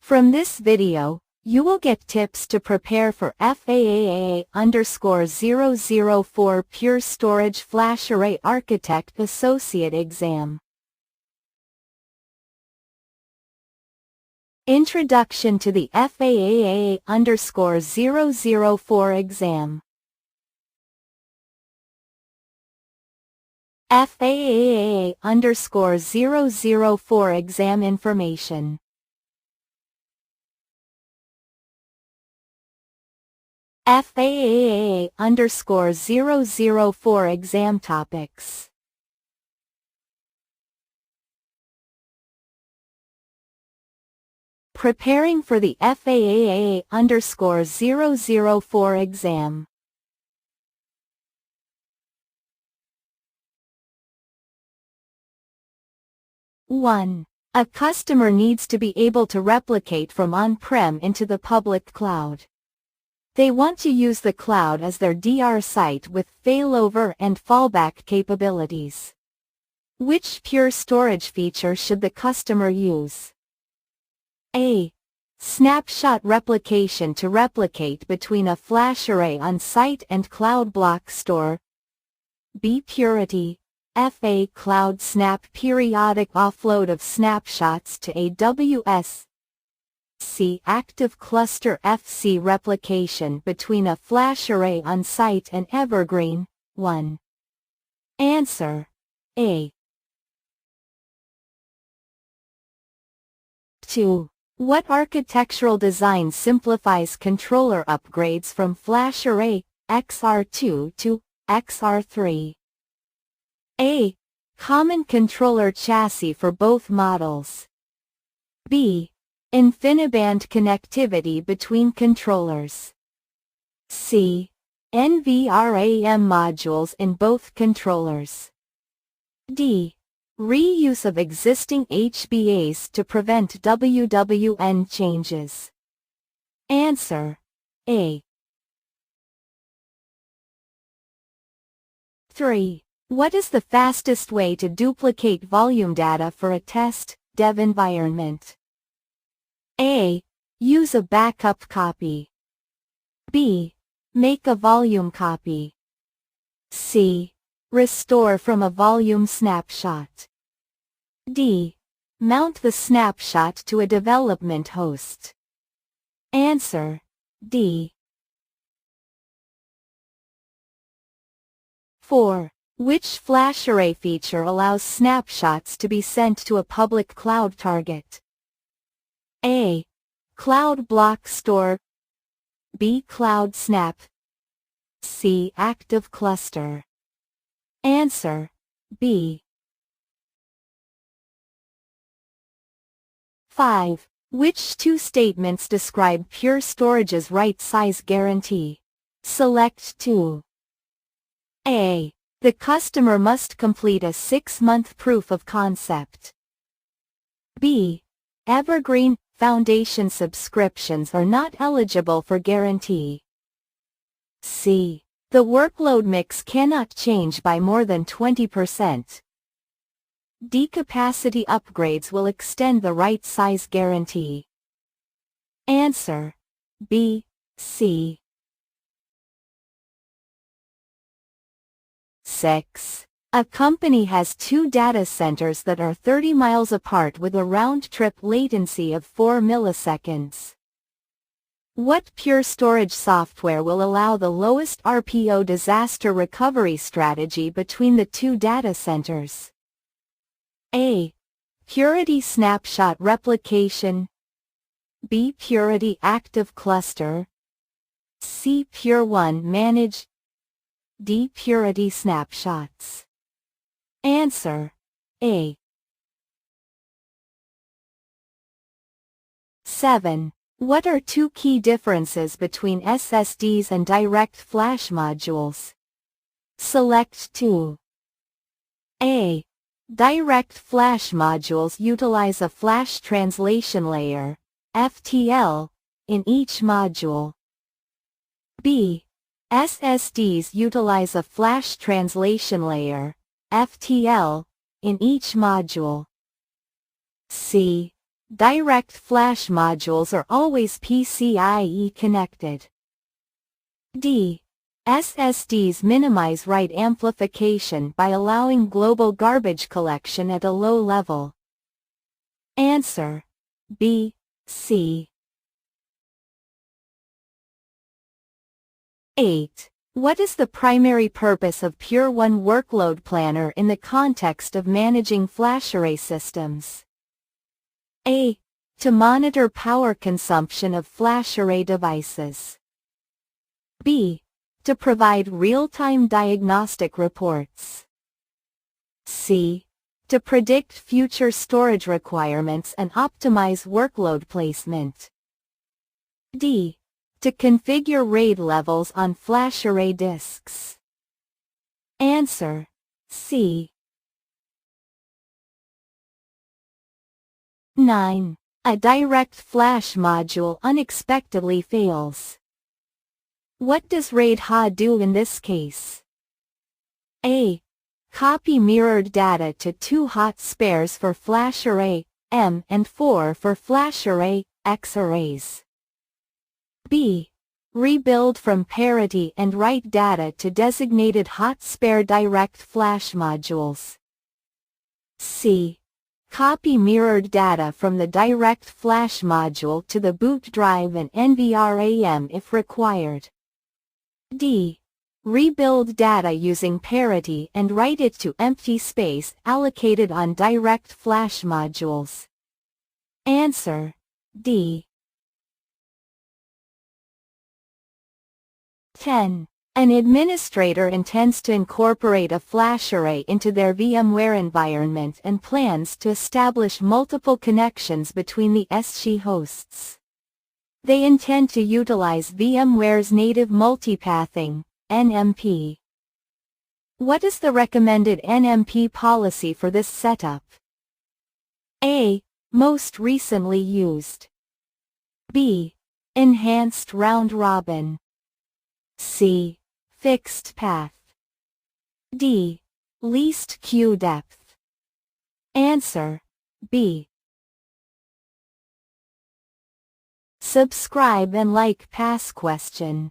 From this video, you will get tips to prepare for FAAA_004 Pure Storage FlashArray Architect Associate Exam. Introduction to the FAAA_004 exam. FAAA_004 exam information. FAAA_004 exam topics. Preparing for the FAAA_004 exam. One. A customer needs to be able to replicate from on-prem into the public cloud. They want to use the cloud as their DR site with failover and fallback capabilities. Which Pure Storage feature should the customer use? A. Snapshot replication to replicate between a FlashArray on-site and Cloud Block Store. B. Purity, FA Cloud Snap periodic offload of snapshots to AWS. C. Active cluster FC replication between a FlashArray on-site and Evergreen. 1. Answer. A. 2. What architectural design simplifies controller upgrades from FlashArray XR2 to XR3? A. Common controller chassis for both models. B. InfiniBand connectivity between controllers. C. NVRAM modules in both controllers. D. Reuse of existing HBAs to prevent WWN changes. Answer. A. 3. What is the fastest way to duplicate volume data for a test, dev environment? A. Use a backup copy. B. Make a volume copy. C. Restore from a volume snapshot. D. Mount the snapshot to a development host. Answer. D. 4. Which FlashArray feature allows snapshots to be sent to a public cloud target? A. Cloud Block Store. B. Cloud Snap. C. Active Cluster. Answer. B. 5. Which two statements describe Pure Storage's right size guarantee? Select 2. A. The customer must complete a 6-month proof of concept. B. Evergreen Foundation subscriptions are not eligible for guarantee. C. The workload mix cannot change by more than 20%. D. Capacity upgrades will extend the right size guarantee. Answer. B, C. 6. A company has 2 data centers that are 30 miles apart with a round-trip latency of 4 milliseconds. What Pure Storage software will allow the lowest RPO disaster recovery strategy between the 2 data centers? A. Purity Snapshot Replication. B. Purity Active Cluster. C. Pure One Manage. D. Purity Snapshots. Answer. A. 7. What are 2 key differences between SSDs and direct flash modules? Select 2. A. Direct flash modules utilize a flash translation layer, FTL, in each module. B. SSDs utilize a flash translation layer, FTL, in each module. C. Direct flash modules are always PCIe connected. D. SSDs minimize write amplification by allowing global garbage collection at a low level. Answer: B, C. 8. What is the primary purpose of Pure One Workload Planner in the context of managing FlashArray systems? A. To monitor power consumption of FlashArray devices. B. To provide real-time diagnostic reports. C. To predict future storage requirements and optimize workload placement. D. To configure RAID levels on FlashArray disks. Answer: C. 9. A direct flash module unexpectedly fails. What does RAID HA do in this case? A. Copy mirrored data to 2 hot spares for FlashArray M and 4 for FlashArray X arrays. B. Rebuild from parity and write data to designated hot spare direct flash modules. C. Copy mirrored data from the direct flash module to the boot drive and NVRAM if required. D. Rebuild data using parity and write it to empty space allocated on direct flash modules. Answer: D. 10. An administrator intends to incorporate a FlashArray into their VMware environment and plans to establish multiple connections between the SG hosts. They intend to utilize VMware's native multipathing, NMP. What is the recommended NMP policy for this setup? A. Most recently used. B. Enhanced round robin. C. Fixed path. D. Least queue depth. Answer: B. Subscribe and like past question.